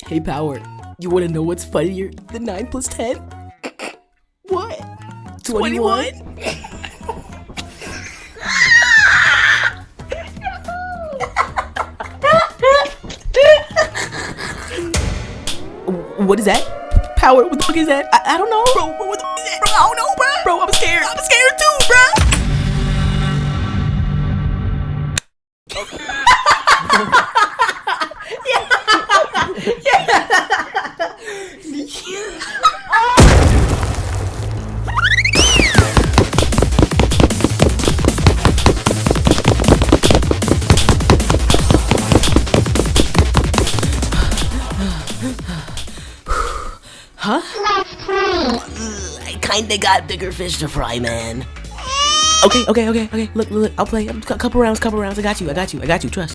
Hey, Power, you want to know what's funnier than 9 plus 10? What? 21? What is that? Power, what the fuck is that? I don't know. Bro, what the fuck is that? Bro, I don't know, bro. Bro, I'm scared. I'm scared too, bro. Huh? Let's play. I kinda got bigger fish to fry, man. Okay. Look, I'll play. A couple rounds. I got you. Trust.